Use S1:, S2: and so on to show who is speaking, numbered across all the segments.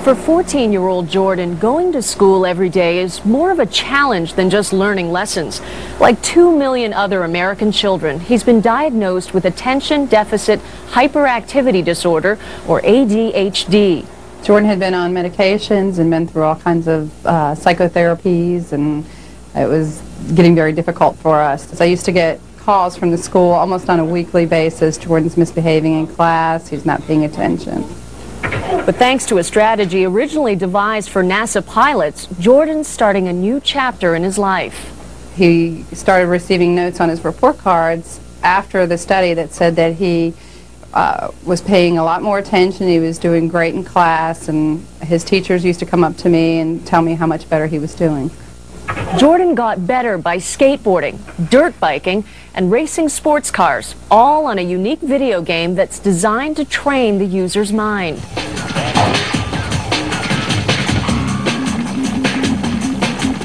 S1: For 14-year-old Jordan, going to school every day is more of a challenge than just learning lessons. Like 2 million other American children, he's been diagnosed with attention deficit hyperactivity disorder, or ADHD.
S2: Jordan had been on medications and been through all kinds of psychotherapies, and it was getting very difficult for us. So I used to get calls from the school almost on a weekly basis. Jordan's misbehaving in class, he's not paying attention.
S1: But thanks to a strategy originally devised for NASA pilots, Jordan's starting a new chapter in his life.
S2: He started receiving notes on his report cards after the study that said that he was paying a lot more attention, he was doing great in class, and his teachers used to come up to me and tell me how much better he was doing.
S1: Jordan got better by skateboarding, dirt biking, and racing sports cars, all on a unique video game that's designed to train the user's mind.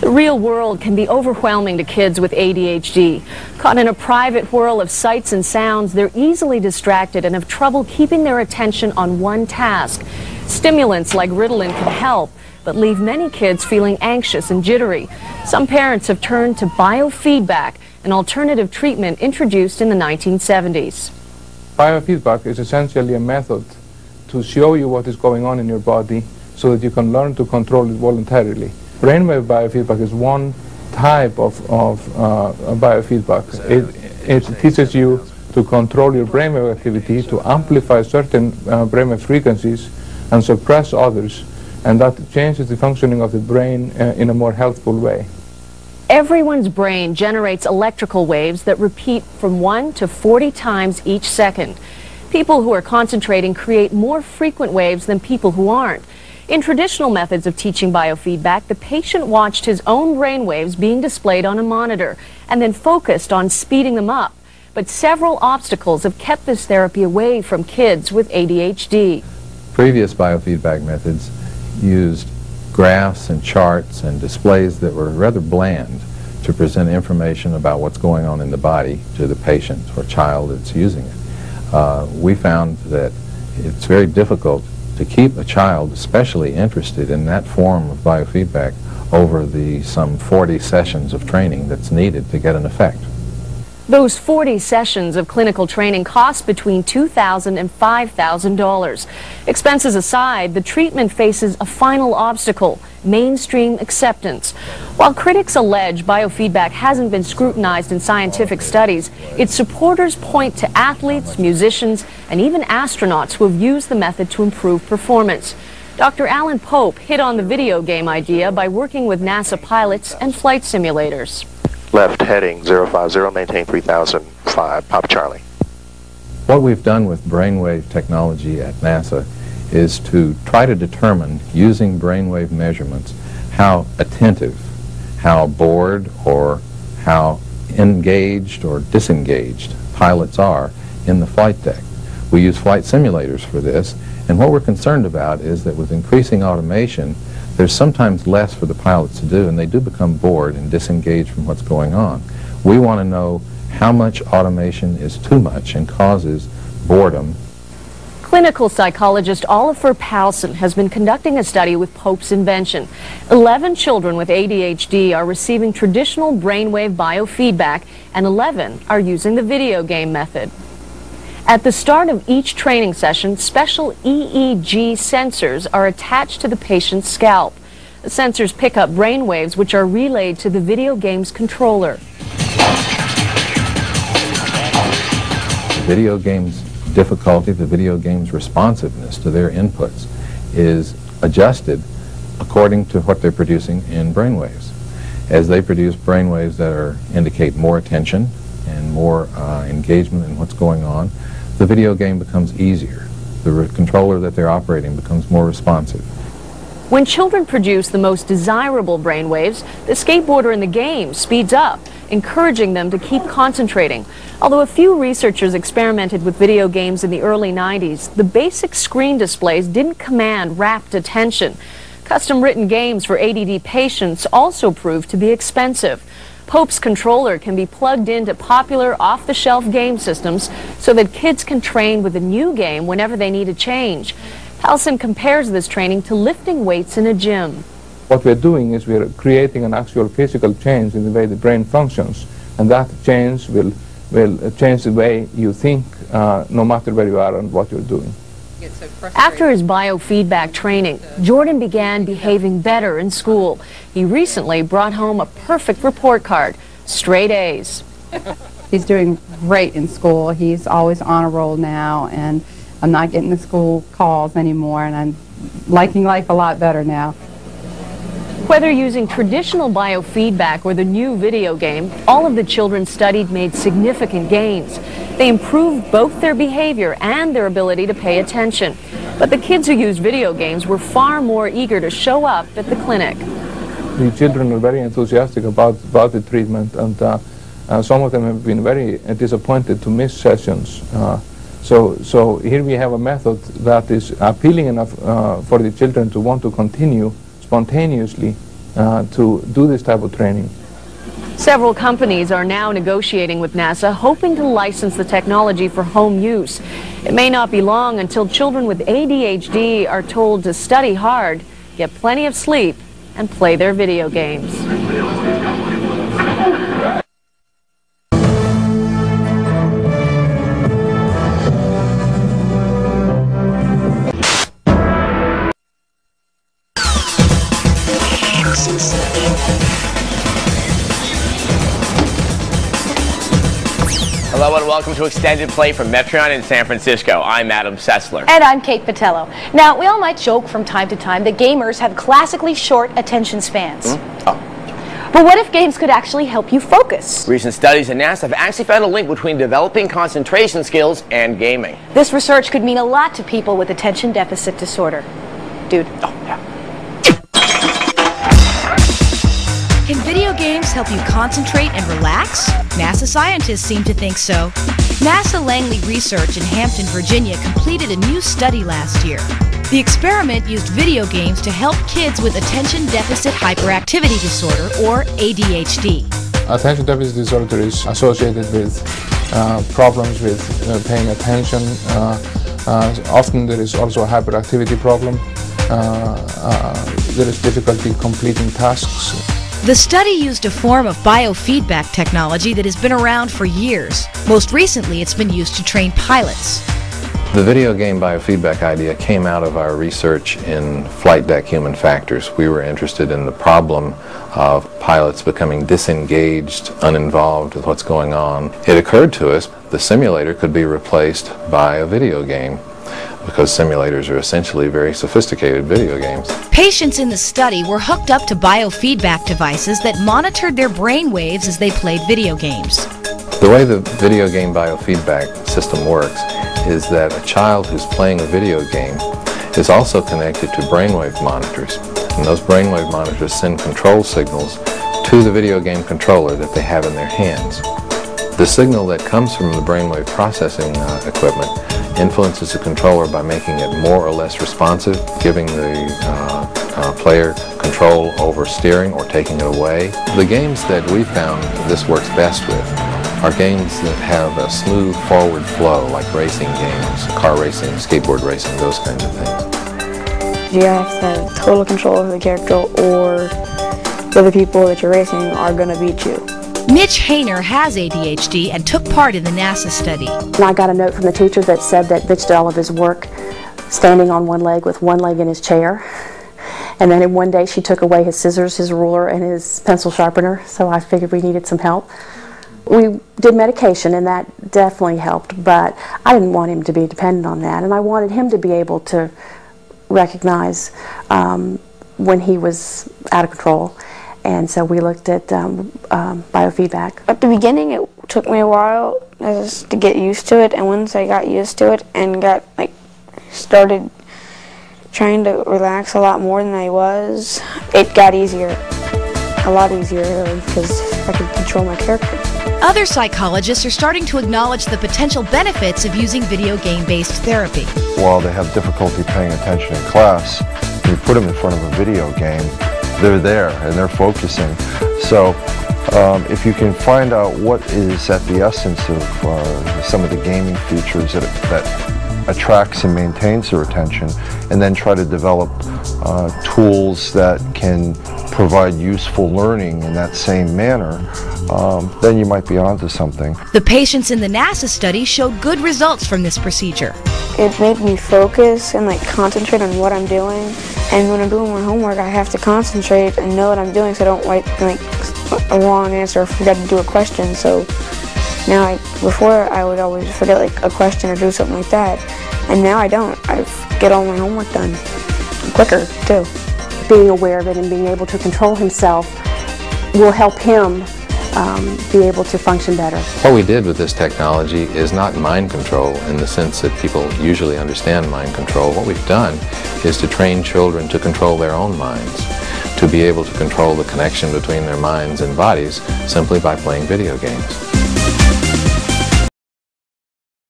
S1: The real world can be overwhelming to kids with ADHD. Caught in a private whirl of sights and sounds, they're easily distracted and have trouble keeping their attention on one task. Stimulants like Ritalin can help, but leave many kids feeling anxious and jittery. Some parents have turned to biofeedback, an alternative treatment introduced in the 1970s.
S3: Biofeedback is essentially a method to show you what is going on in your body so that you can learn to control it voluntarily. Brainwave biofeedback is one type of biofeedback. It teaches you to control your brainwave activity, to amplify certain brainwave frequencies and suppress others, and that changes the functioning of the brain in a more healthful way.
S1: Everyone's brain generates electrical waves that repeat from 1 to 40 times each second. People who are concentrating create more frequent waves than people who aren't. In traditional methods of teaching biofeedback, the patient watched his own brain waves being displayed on a monitor and then focused on speeding them up. But several obstacles have kept this therapy away from kids with ADHD.
S4: Previous biofeedback methods used graphs and charts and displays that were rather bland to present information about what's going on in the body to the patient or child that's using it. We found that it's very difficult to keep a child especially interested in that form of biofeedback over the some 40 sessions of training that's needed to get an effect.
S1: Those 40 sessions of clinical training cost between $2,000 and $5,000. Expenses aside, the treatment faces a final obstacle: mainstream acceptance. While critics allege biofeedback hasn't been scrutinized in scientific studies, its supporters point to athletes, musicians, and even astronauts who have used the method to improve performance. Dr. Alan Pope hit on the video game idea by working with NASA pilots and flight simulators.
S5: Left heading 050, maintain 3005, Papa Charlie.
S4: What we've done with brainwave technology at NASA is to try to determine, using brainwave measurements, how attentive, how bored, or how engaged or disengaged pilots are in the flight deck. We use flight simulators for this, and what we're concerned about is that with increasing automation, there's sometimes less for the pilots to do, and they do become bored and disengaged from what's going on. We want to know how much automation is too much and causes boredom.
S1: Clinical psychologist Oliver Powson has been conducting a study with Pope's invention. 11 children with ADHD are receiving traditional brainwave biofeedback, and 11 are using the video game method. At the start of each training session, special EEG sensors are attached to the patient's scalp. The sensors pick up brain waves which are relayed to the video game's controller.
S4: The video game's difficulty, the video game's responsiveness to their inputs is adjusted according to what they're producing in brainwaves. As they produce brainwaves that indicate more attention and more engagement in what's going on, the video game becomes easier. The controller that they're operating becomes more responsive.
S1: When children produce the most desirable brainwaves, the skateboarder in the game speeds up, encouraging them to keep concentrating. Although a few researchers experimented with video games in the early 90s, the basic screen displays didn't command rapt attention. Custom-written games for ADD patients also proved to be expensive. Pope's controller can be plugged into popular off-the-shelf game systems so that kids can train with a new game whenever they need a change. Halson compares this training to lifting weights in a gym.
S3: What we're doing is we're creating an actual physical change in the way the brain functions, and that change will change the way you think no matter where you are and what you're doing.
S1: After his biofeedback training, Jordan began behaving better in school. He recently brought home a perfect report card, straight A's.
S2: He's doing great in school. He's always on a roll now, and I'm not getting the school calls anymore, and I'm liking life a lot better now.
S1: Whether using traditional biofeedback or the new video game, all of the children studied made significant gains. They improved both their behavior and their ability to pay attention. But the kids who used video games were far more eager to show up at the clinic.
S3: The children are very enthusiastic about the treatment, and some of them have been very disappointed to miss sessions. So here we have a method that is appealing enough for the children to want to continue spontaneously to do this type of training.
S1: Several companies are now negotiating with NASA, hoping to license the technology for home use. It may not be long until children with ADHD are told to study hard, get plenty of sleep, and play their video games.
S6: Hello and welcome to Extended Play from Metreon in San Francisco. I'm Adam Sessler.
S7: And I'm Kate Patello. Now, we all might joke from time to time that gamers have classically short attention spans. But what if games could actually help you focus?
S6: Recent studies at NASA have actually found a link between developing concentration skills and gaming.
S7: This research could mean a lot to people with attention deficit disorder. Dude.
S6: Oh, yeah.
S8: Can video games help you concentrate and relax? NASA scientists seem to think so. NASA Langley Research in Hampton, Virginia completed a new study last year. The experiment used video games to help kids with attention deficit hyperactivity disorder, or ADHD.
S3: Attention deficit disorder is associated with problems with paying attention. Often there is also a hyperactivity problem. There is difficulty completing tasks.
S8: The study used a form of biofeedback technology that has been around for years. Most recently, it's been used to train pilots.
S4: The video game biofeedback idea came out of our research in flight deck human factors. We were interested in the problem of pilots becoming disengaged, uninvolved with what's going on. It occurred to us the simulator could be replaced by a video game, because simulators are essentially very sophisticated video games.
S8: Patients in the study were hooked up to biofeedback devices that monitored their brain waves as they played video games.
S4: The way the video game biofeedback system works is that a child who's playing a video game is also connected to brainwave monitors. And those brainwave monitors send control signals to the video game controller that they have in their hands. The signal that comes from the brainwave processing equipment influences the controller by making it more or less responsive, giving the player control over steering or taking it away. The games that we found this works best with are games that have a smooth forward flow, like racing games, car racing, skateboard racing, those kinds of things.
S9: You have to have total control over the character, or the other people that you're racing are going to beat you.
S8: Mitch Hayner has ADHD and took part in the NASA study.
S9: And I got a note from the teacher that said that Mitch did all of his work standing on one leg with one leg in his chair. And then one day she took away his scissors, his ruler, and his pencil sharpener, so I figured we needed some help. We did medication, and that definitely helped, but I didn't want him to be dependent on that, and I wanted him to be able to recognize when he was out of control. And so we looked at biofeedback.
S10: At the beginning, it took me a while just to get used to it, and once I got used to it and started trying to relax a lot more than I was, it got easier, a lot easier really, because I could control my character.
S8: Other psychologists are starting to acknowledge the potential benefits of using video game-based therapy.
S11: While they have difficulty paying attention in class, you put them in front of a video game, they're there and they're focusing. So if you can find out what is at the essence of some of the gaming features that attracts and maintains their attention, and then try to develop tools that can provide useful learning in that same manner, then you might be onto something.
S8: The patients in the NASA study showed good results from this procedure.
S10: It made me focus and concentrate on what I'm doing. And when I'm doing my homework, I have to concentrate and know what I'm doing so I don't write a wrong answer or forget to do a question. So now, before I would always forget a question or do something like that, and now I don't. I get all my homework done quicker too.
S9: Being aware of it and being able to control himself will help him be able to function better.
S4: What we did with this technology is not mind control in the sense that people usually understand mind control. What we've done is to train children to control their own minds, to be able to control the connection between their minds and bodies simply by playing video games.